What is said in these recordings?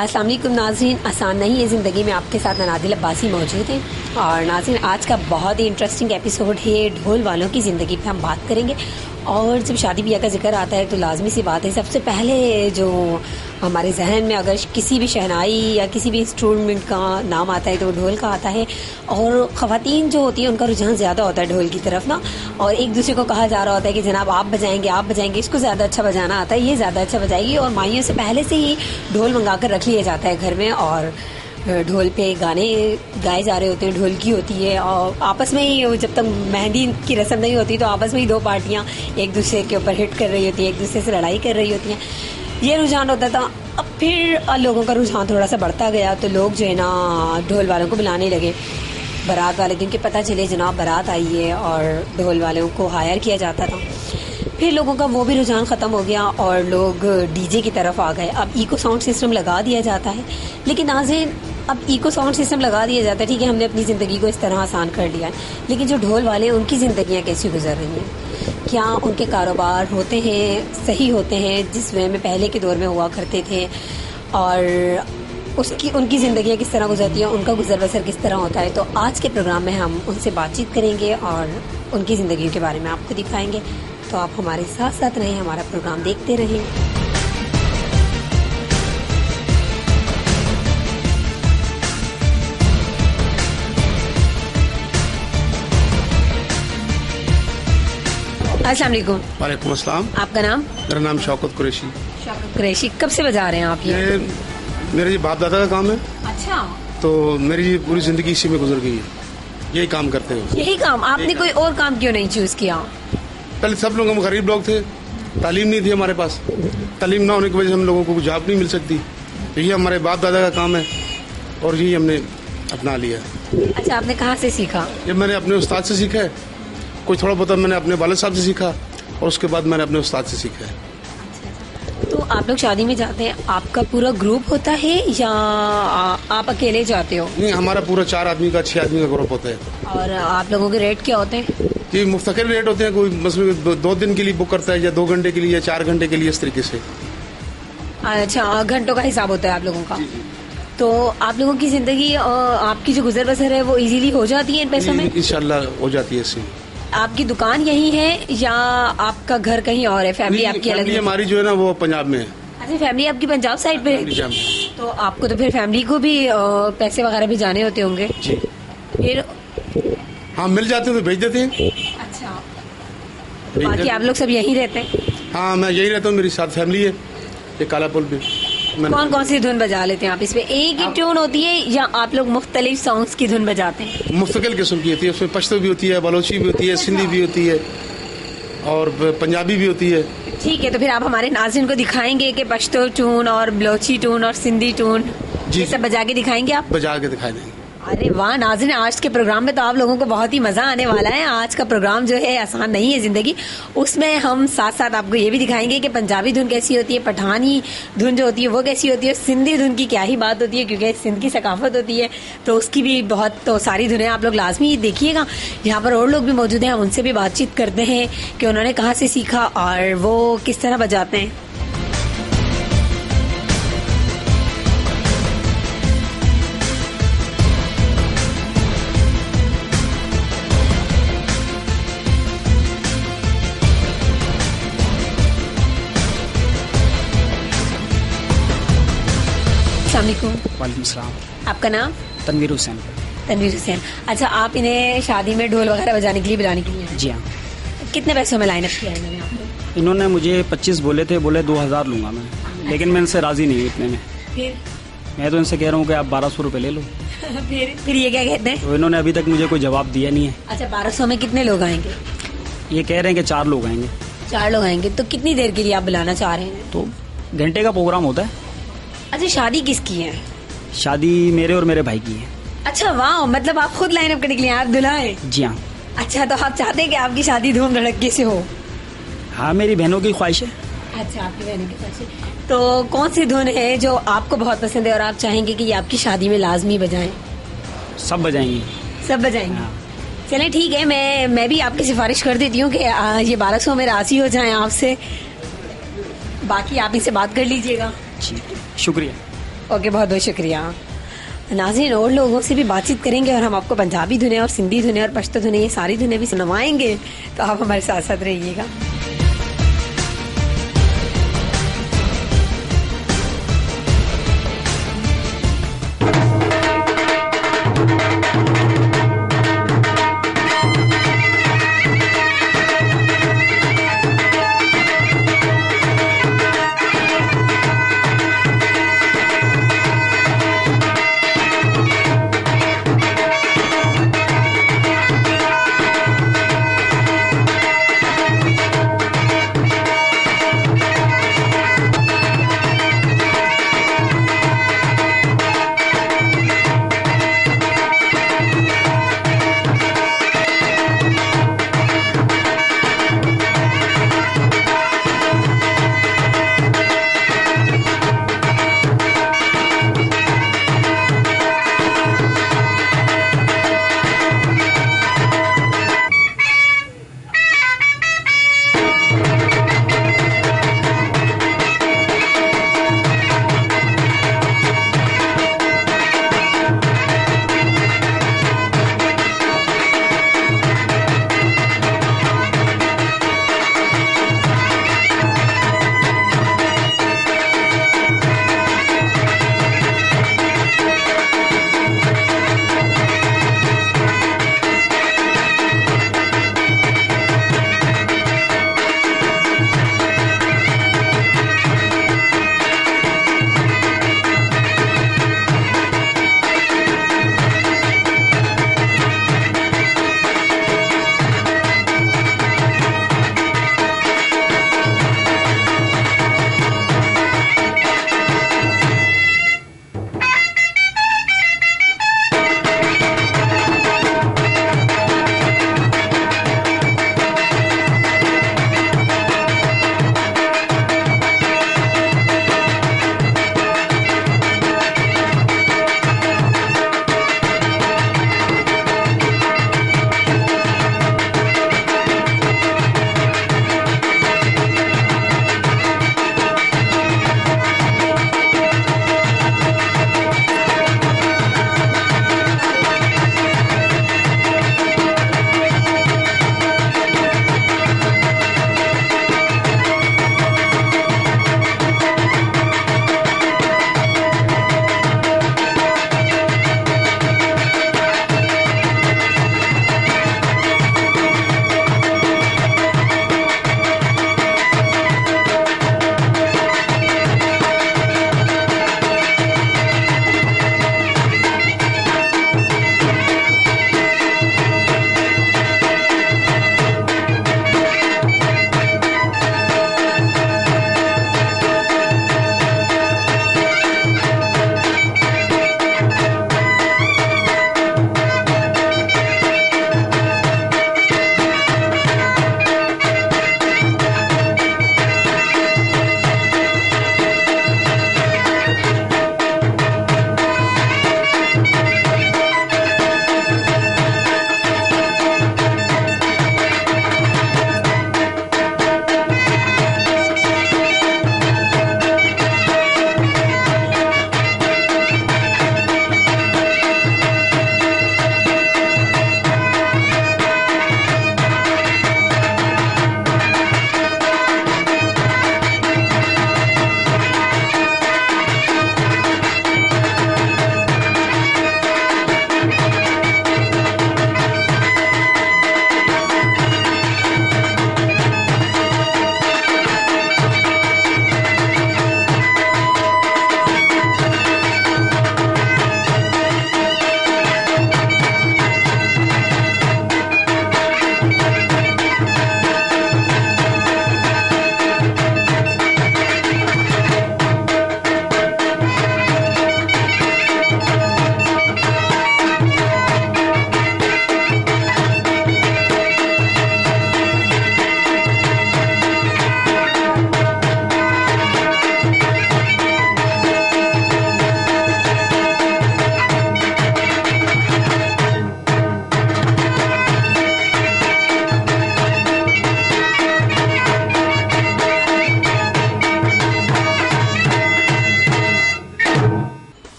अस्सलाम वालेकुम नाज़रीन, आसान नहीं है ज़िंदगी में आपके साथ नादिल अब्बासी मौजूद हैं। और नाज़रीन, आज का बहुत ही इंटरेस्टिंग एपिसोड है। ढोल वालों की ज़िंदगी पे हम बात करेंगे। और जब शादी ब्याह का जिक्र आता है तो लाजमी सी बात है, सबसे पहले जो हमारे जहन में अगर किसी भी शहनाई या किसी भी इंस्ट्रूमेंट का नाम आता है तो ढोल का आता है। और ख़वातीन जो होती है उनका रुझान ज़्यादा होता है ढोल की तरफ ना, और एक दूसरे को कहा जा रहा होता है कि जनाब आप बजाएंगे, इसको ज़्यादा अच्छा बजाना आता है, ये ज़्यादा अच्छा बजाएगी। और माइयों से पहले से ही ढोल मंगा कर रख लिया जाता है घर में, और ढोल पे गाने गाए जा रहे होते हैं, ढोलकी होती है। और आपस में ही जब तक मेहंदी की रस्म नहीं होती तो आपस में ही दो पार्टियां एक दूसरे के ऊपर हिट कर रही होती हैं, एक दूसरे से लड़ाई कर रही होती हैं। ये रुझान होता था। अब फिर लोगों का रुझान थोड़ा सा बढ़ता गया तो लोग जो है ना ढोल वालों को बुलाने लगे। बारात वाले दिन के पता चले जनाब बारात आई है और ढोल वालों को हायर किया जाता था। फिर लोगों का वो भी रुझान ख़त्म हो गया और लोग डीजे की तरफ आ गए। अब इको साउंड सिस्टम लगा दिया जाता है, लेकिन नाज़रीन अब इको साउंड सिस्टम लगा दिया जाता है, ठीक है, हमने अपनी ज़िंदगी को इस तरह आसान कर लिया है, लेकिन जो ढोल वाले हैं उनकी ज़िंदगियाँ कैसी गुजर रही हैं? क्या उनके कारोबार होते हैं, सही होते हैं जिस वे में पहले के दौर में हुआ करते थे? और उनकी ज़िंदगियाँ किस तरह गुजरती हैं, उनका गुजर बसर किस तरह होता है? तो आज के प्रोग्राम में हम उनसे बातचीत करेंगे और उनकी ज़िंदगी के बारे में आपको दिखाएंगे। तो आप हमारे साथ साथ रहें, हमारा प्रोग्राम देखते रहें। अस्सलाम वालेकुम। वालेकुम अस्सलाम। आपका नाम? मेरा नाम शौकत कुरैशी। शौकत कुरैशी, कब से बजा रहे हैं आप ये? मेरे बाप दादा का काम है। अच्छा। तो मेरी पूरी जिंदगी इसी में गुजर गई है, यही काम करते हैं। यही काम? आपने कोई और काम क्यों नहीं चूज किया? पहले सब लोग हम गरीब लोग थे, तालीम नहीं थी हमारे पास। तालीम ना होने की वजह से हम लोगों को जॉब नहीं मिल सकती। यही हमारे बाप दादा का काम है और यही हमने अपना लिया। अच्छा, आपने कहाँ से सीखा? ये मैंने अपने उस्ताद से सीखा है, कोई थोड़ा बहुत मैंने अपने वालिद साहब से सीखा और उसके बाद मैंने अपने उस्ताद से सीखा है। तो आप लोग शादी में जाते हैं, आपका पूरा ग्रुप होता है या आप अकेले जाते हो? नहीं, हमारा पूरा 4 आदमी का 6 आदमी का ग्रुप होता है। और आप लोगों के रेट क्या होते हैं? ये मुफ्तकिल रेट होते हैं, कोई मसलन 2 दिन के लिए बुक करता है या 2 घंटे के लिए या 4 घंटे के लिए, इस तरीके से। अच्छा, घंटों का हिसाब होता है आप लोगों का? तो आप लोगों की जिंदगी, आपकी जो गुजर बसर है वो इजीली हो जाती है इन पैसों में? इंशाल्लाह हो जाती है इससे। आपकी दुकान यही है या आपका घर कहीं और है? फैमिली आपकी अलग है? हमारी जो है ना वो पंजाब में है। अच्छा, फैमिली आपकी पंजाब साइड पे है? तो आपको तो फिर फैमिली को भी पैसे वगैरह भी जाने होते होंगे जी। फिर हाँ, मिल जाते हैं तो भेज देते हैं। अच्छा, तो बाकी आप लोग सब यहीं रहते हैं? हाँ, मैं यही रहता हूँ, मेरी साथ फैमिली है ये काला पुल पे। कौन कौन सी धुन बजा लेते हैं आप इसमें? एक ही ट्यून होती है या आप लोग मुख्तलिफ सॉन्ग्स की धुन बजाते हैं? मुफ्तकिल किस्म की होती है, उसमें पश्तो भी होती है, बलोची भी होती है, सिंधी भी होती है और पंजाबी भी होती है। ठीक है, तो फिर आप हमारे नाज़रीन को दिखाएंगे कि पश्तो ट्यून और बलोची ट्यून और सिंधी ट्यून ये सब बजा के दिखाएंगे आप? बजा के दिखाई देंगे। अरे वाह नाज़रीन, आज के प्रोग्राम में तो आप लोगों को बहुत ही मजा आने वाला है। आज का प्रोग्राम जो है आसान नहीं है जिंदगी, उसमें हम साथ साथ आपको ये भी दिखाएंगे कि पंजाबी धुन कैसी होती है, पठानी धुन जो होती है वो कैसी होती है, सिंधी धुन की क्या ही बात होती है, क्योंकि सिंध की सकाफत होती है तो उसकी भी बहुत तो सारी धुनें आप लोग लाजमी देखिएगा। यहाँ पर और लोग भी मौजूद हैं, हम उनसे भी बातचीत करते हैं कि उन्होंने कहाँ से सीखा और वो किस तरह बजाते हैं। वालेकुम सलाम। आपका नाम? तनवीर हुसैन। तनवीर हुसैन। अच्छा, आप इन्हें शादी में ढोल वगैरह बजाने के लिए बुलाने के लिए? जी हाँ। कितने पैसों में लाइन अप किया इन्होंने आपको? इन्होंने मुझे 25 बोले थे, बोले 2000 लूंगा मैं, लेकिन मैं इनसे राजी नहीं हूँ इतने में। फिर मैं तो इनसे कह रहा हूँ कि आप 1200 रुपये ले लो। फिर ये क्या कहते हैं? तो इन्होंने अभी तक मुझे कोई जवाब दिया नहीं है। अच्छा, 1200 में कितने लोग आएंगे? ये कह रहे हैं कि 4 लोग आएंगे। 4 लोग आएंगे, तो कितनी देर के लिए आप बुलाना चाह रहे हैं? तो घंटे का प्रोग्राम होता है। अच्छा, शादी किसकी है? शादी मेरे और मेरे भाई की है। अच्छा वाह, मतलब आप खुद लाइन अप करने के लिए आप दुल्हा है? जी हाँ। अच्छा, तो आप चाहते हैं कि आपकी शादी धूम धड़के से हो? हाँ, मेरी बहनों की ख्वाहिश है। अच्छा, आपकी बहन की तरफ से। तो कौन सी धुन है जो आपको बहुत पसंद है और आप चाहेंगे कि ये आपकी शादी में लाजमी बजाएं? सब बजाएंगे। सब बजाएंगे। हाँ। चले ठीक है, मैं भी आपकी सिफारिश कर देती हूँ कि ये 1200 में राजी हो जाएं आपसे, बाकी आप इनसे बात कर लीजिएगा। जी, शुक्रिया। ओके, बहुत बहुत शुक्रिया। नाज़रीन, और लोगों से भी बातचीत करेंगे और हम आपको पंजाबी धुनें और सिंधी धुनें और पश्तो धुनें, ये सारी धुनें भी सुनवाएंगे, तो आप हमारे साथ साथ रहिएगा।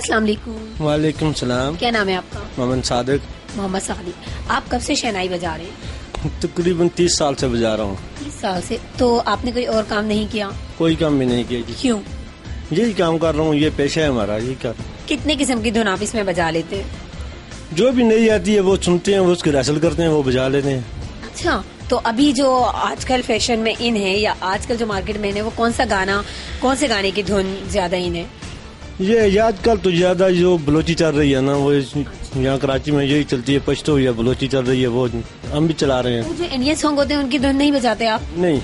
अस्सलाम वालेकुम। वालेकुम सलाम। क्या नाम है आपका? मोहम्मद सादिक। मोहम्मद सादिक। आप कब से शहनाई बजा रहे हैं? तकरीबन 30 साल से बजा रहा हूँ। 30 साल से। तो आपने कोई और काम नहीं किया? कोई काम भी नहीं किया जी। क्यों? यही काम कर रहा हूँ, ये पेशा है हमारा, यही कर। कितने किस्म की धुन आप इसमें बजा लेते हैं? जो भी नहीं आती है वो सुनते हैं, वो उसकी रिहर्सल करते हैं, वो बजा लेते हैं। अच्छा, तो अभी जो आजकल फैशन में इन है या आजकल जो मार्केट में इन है, वो कौन से गाने की धुन ज्यादा इन है? ये आजकल तो ज्यादा जो बलोची चल रही है ना, वो यहाँ कराची में यही चलती है, पश्तो या बलोची चल रही है, वो हम भी चला रहे हैं। तो जो इंडियन सॉन्ग होते हैं उनकी धुन नहीं बजाते आप? नहीं।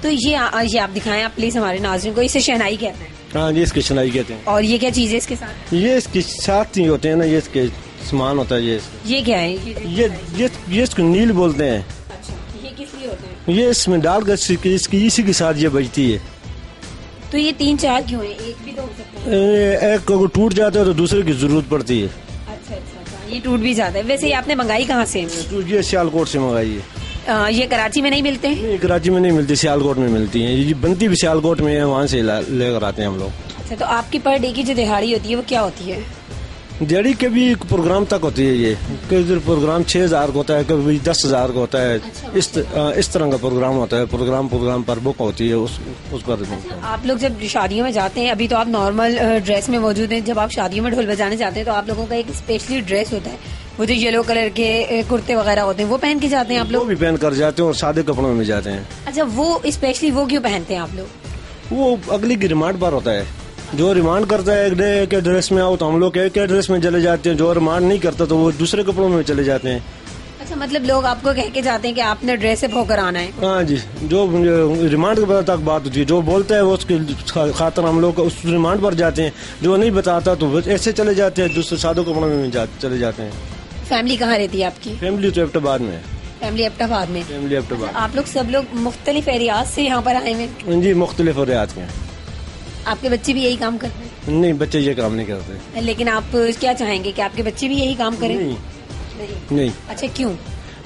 तो ये आप दिखाएं आप प्लीज हमारे नाज़रीन को। इसे शहनाई कहते हैं। हाँ, ये इसकी शहनाई कहते हैं। और ये क्या चीज है इसके साथ? ये इसके साथ ही होते हैं ना, ये इसके सामान होता है। ये क्या है? ये इसको नील बोलते हैं। अच्छा, ये किस लिए होते हैं? ये इसमें डालकर इसी के साथ ये बजती है। तो ये 3-4 क्यों है? एक भी तो हो सकता है। एक को टूट जाता है तो दूसरे की जरूरत पड़ती है। अच्छा, ये टूट भी जाता है। वैसे ये आपने मंगाई कहाँ से? ये सियालकोट से मंगाई है। ये कराची में नहीं मिलते हैं? नहीं, कराची में नहीं मिलती, सियालकोट में मिलती है। ये बनती भी सियालकोट में है, वहाँ से लेकर आते हैं हम लोग। अच्छा, तो आपकी पर डे की जो दिहाड़ी होती है वो क्या होती है? दिहाड़ी कभी प्रोग्राम तक होती है। ये कभी प्रोग्राम 6,000 का होता है, कभी 10,000 का होता है। इस तरह का प्रोग्राम होता है। प्रोग्राम पर बुक होती है, उस पर। आप लोग जब शादियों में जाते हैं, अभी तो आप नॉर्मल ड्रेस में मौजूद हैं, जब आप शादियों में ढोल बजाने जाते हैं तो आप लोगों का एक स्पेशली ड्रेस होता है, वो जो येलो कलर के कुर्ते वगैरह होते हैं, वो पहन के जाते हैं आप लोग? वो भी पहन कर जाते हैं और सादे कपड़ों में जाते हैं। अच्छा, वो स्पेशली वो क्यों पहनते हैं आप लोग? वो अगली की रिमांड पर होता है। जो रिमांड करता है एक ड्रेस में आओ तो हम लोग एक ड्रेस में चले जाते हैं। जो रिमांड नहीं करता तो वो दूसरे कपड़ों में चले जाते हैं। अच्छा, मतलब लोग आपको कह के जाते हैं कि आपने ड्रेस अप होकर आना है? हाँ जी, जो रिमांड के बाद तक बात होती है, जो बोलता है वो उसके खातर हम लोग उस रिमांड पर जाते हैं। जो नहीं बताता तो ऐसे चले जाते हैं, दूसरे सादों कपड़ों में चले जाते हैं। फैमिली कहाँ रहती है आपकी? फैमिली तो एबटाबाद में है। फैमिली एबटाबाद में? फैमिली एबटाबाद। आप लोग सब लोग मुख्तलिफ एरियाज से यहाँ पर आए हुए? जी, मुख्तलिफ एरियाज के। आपके बच्चे भी यही काम करते हैं? नहीं, बच्चे ये काम नहीं करते। लेकिन आप क्या चाहेंगे कि आपके बच्चे भी यही काम करें? नहीं। अच्छा, क्यों?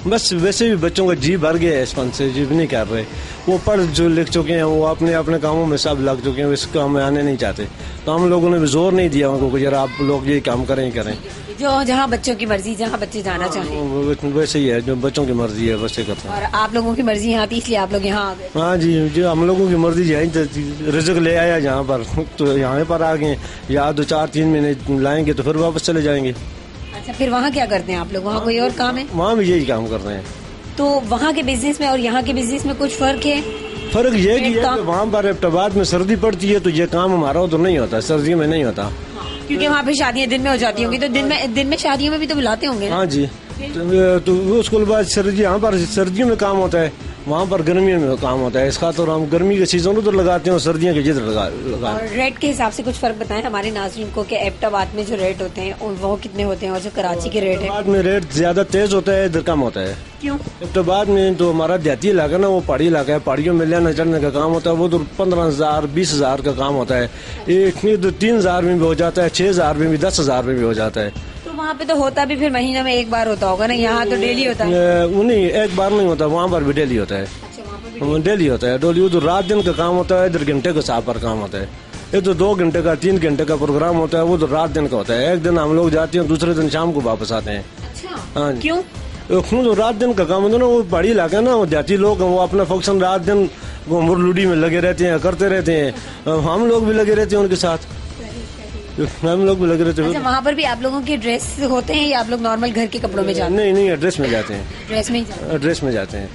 बस वैसे भी बच्चों का जी भर गया है इस फन से, जी नहीं कर रहे। वो पढ़ जो लिख चुके हैं, वो अपने अपने कामों में सब लग चुके हैं, इस काम में आने नहीं चाहते। तो हम लोगों ने भी जोर नहीं दिया उनको कि यार आप लोग ये काम करें। जो जहाँ बच्चों की मर्जी, जहाँ बच्चे जाना चाहें वैसे ही है, जो बच्चों की मर्जी है वैसे करते हैं। और आप लोगों की मर्जी यहाँ थी इसलिए आप लोग यहाँ आ गए? हाँ जी, जो हम लोगों की मर्जी है, रिज़्क ले आया यहाँ पर तो यहाँ पर आ गए। या 2-4-3 महीने लाएंगे तो फिर वापस चले जाएंगे। अच्छा, फिर वहाँ क्या करते हैं आप लोग? वहाँ कोई और काम है? वहाँ भी यही काम कर रहे हैं। तो वहाँ के बिजनेस में और यहाँ के बिजनेस में कुछ फर्क है? फर्क ये कि वहाँ पर एबटाबाद में सर्दी पड़ती है तो ये काम हमारा उधर नहीं होता, सर्दियों में नहीं होता। क्योंकि वहाँ पे शादियाँ दिन में हो जाती होंगी, तो दिन में शादियों में भी तो बुलाते होंगे ना? हाँ जी, तो उसके बाद सर्दी, यहाँ पर सर्दियों में काम होता है, वहाँ पर गर्मियों में काम होता है। इस खातर हम गर्मी के सीजन उधर लगाते हैं और सर्दियों के जिधर लगा। और रेट के हिसाब से कुछ फर्क बताएं हमारे नाज़रीन को कि एबटाबाद में जो रेट होते हैं वो कितने होते हैं और जो कराची के रेट है? एबटाबाद में रेट ज्यादा तेज होता है, इधर कम होता है। क्यों? एबटाबाद में तो हमारा देहाती इलाका ना, वो पहाड़ी इलाका है, पहाड़ियों में लेना चढ़ने का काम होता है। वो तो 15,000-20,000 का काम होता है। एक 3,000 में भी हो जाता है, 6,000 में भी, 10,000 में भी हो जाता है। तो वहाँ पे तो होता भी फिर महीने में एक बार होता होगा ना? यहाँ तो डेली होता है? नहीं, एक बार नहीं होता, वहाँ पर भी डेली होता है। डेली होता है। डेली उधर रात दिन का काम होता है, इधर घंटे के हिसाब पर काम होता है। ये तो 2 घंटे का 3 घंटे का प्रोग्राम होता है, वो तो रात दिन का होता है। एक दिन हम लोग जाते हैं, दूसरे दिन शाम को वापस आते हैं। अच्छा, हाँ, क्यों? जो रात दिन का काम होता है ना, वो पहाड़ी इलाका है ना, वो देहाती लोग वो अपना फंक्शन रात दिन मुरलुडी में लगे रहते हैं, करते रहते हैं। हम लोग भी लगे रहते हैं उनके साथ, हम लोग भी लगे रहते हैं। अच्छा, वहाँ पर भी आप लोगों के ड्रेस होते हैं या आप लोग नॉर्मल घर के कपड़ों में जाते हैं? नहीं, ड्रेस में जाते हैं। ड्रेस में जाते हैं।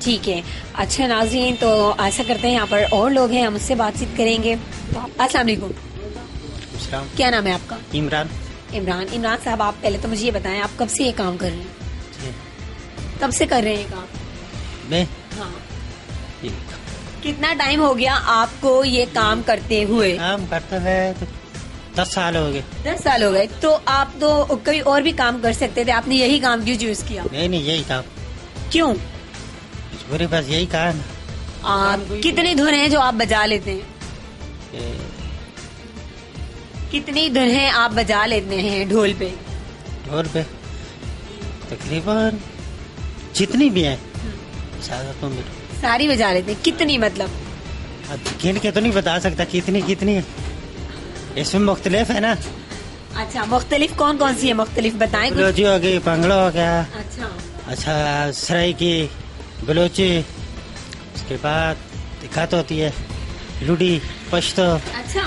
ठीक है। अच्छा नाज़रीन, तो ऐसा करते हैं, यहाँ पर और लोग हैं, हम उससे बातचीत करेंगे। अस्सलाम वालेकुम। क्या नाम है आपका? इमरान साहब, आप पहले तो मुझे ये बताएं, आप कब से ये काम कर रहे हैं? कब से कर रहे हैं ये काम? मैं? हाँ। कितना टाइम हो गया आपको ये काम करते हुए? काम करते हुए तो 10 साल हो गए। 10 साल हो गए। तो आप तो कभी और भी काम कर सकते थे, आपने यही काम क्यों चूज किया? नहीं, यही काम। क्यों? मेरे पास यही काम। कितनी धुन है जो आप बजा लेते हैं? कितनी धुन है आप बजा लेते हैं ढोल पे? तकरीबन जितनी भी है सारी बजा लेते हैं। कितनी मतलब? अब गिन के तो नहीं बता सकता कितनी है। इसमें मुख्तलिफ है ना, अच्छा, मुख्तलिफ कौन कौन सी है, मुख्तलिफ बताएं कुछ। बलोची हो गई, पंगड़ा हो गया, अच्छा, अच्छा सराइकी, बलोची, उसके बाद दिक्कत होती है लूडी, पश्तो। अच्छा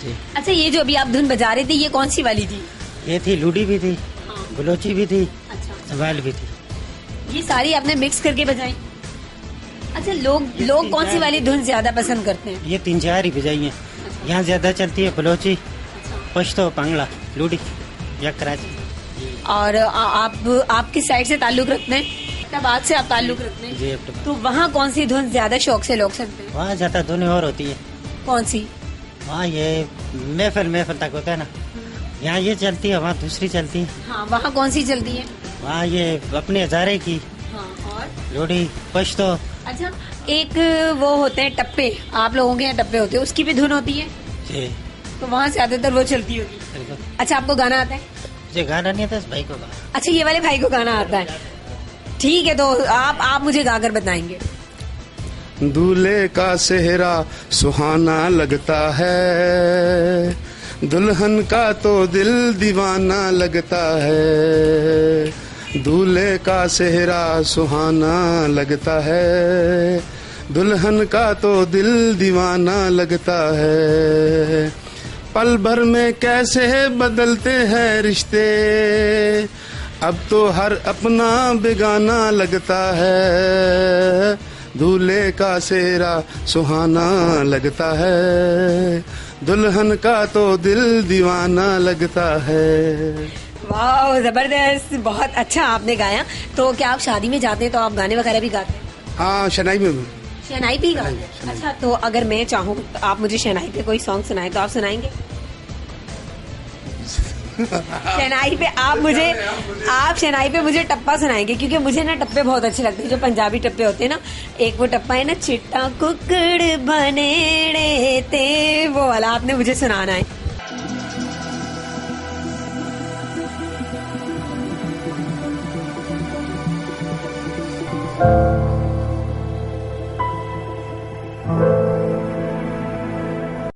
जी। अच्छा, ये जो अभी आप धुन बजा रहे थे ये कौन सी वाली थी? ये थी लूडी भी थी, हाँ। बलोची भी थी, अच्छा, सवाल भी थी। ये सारी आपने मिक्स करके बजाई। अच्छा, लोग कौन सी वाली धुन ज्यादा पसंद करते हैं? ये 3-4 ही बजाई हैं। यहाँ ज्यादा चलती है बलोची, पश्तो, पंगड़ा, लूडी या कराची। और आप किस साइड से ताल्लुक रखते हैं? इस्लामाबाद से आप ताल्लुक रखते हैं? जी, अब तो वहाँ कौन सी धुन ज्यादा शौक से लोग सुनते हैं? वहाँ ज्यादा धुनें और होती है। कौन सी? वहाँ ये महफिल तक होता है ना, यहाँ ये चलती है, वहाँ दूसरी चलती है। हाँ, वहाँ कौन सी चलती है? वहाँ ये अपने हजारे की, हाँ, और लोडी, पश्तो। अच्छा, एक वो होते हैं टप्पे, आप लोगों के यहाँ टप्पे होते हैं, उसकी भी धुन होती है, जी, तो वहाँ ज्यादातर वो चलती होगी। बिल्कुल। अच्छा, आपको गाना आता है? मुझे गाना नहीं आता, इस भाई को गाना। अच्छा, ये वाले भाई को गाना आता है, ठीक है, तो आप मुझे गाकर बताएंगे। दूल्हे का सेहरा सुहाना लगता है, दुल्हन का तो दिल दीवाना लगता है। दूल्हे का सेहरा सुहाना लगता है, दुल्हन का तो दिल दीवाना लगता है। पल भर में कैसे बदलते हैं रिश्ते, अब तो हर अपना बेगाना लगता है। दूल्हे का सेहरा सुहाना लगता है, दुल्हन का तो दिल दीवाना लगता है। वाह, जबरदस्त, बहुत अच्छा आपने गाया। तो क्या आप शादी में जाते हैं तो आप गाने वगैरह भी गाते हैं? हाँ, शनाई में भी। शहनाई भी गाते हैं? अच्छा, तो अगर मैं चाहूँ तो आप मुझे शहनाई पे कोई सॉन्ग सुनाए तो आप सुनाएंगे? शहनाई पे आप शहनाई पे मुझे टप्पा सुनाएंगे, क्योंकि मुझे ना टप्पे बहुत अच्छे लगते हैं, जो पंजाबी टप्पे होते हैं ना। एक वो टप्पा है ना, चिट्टा कुकड़ बनेड़े ते, वो वाला आपने मुझे सुनाना है।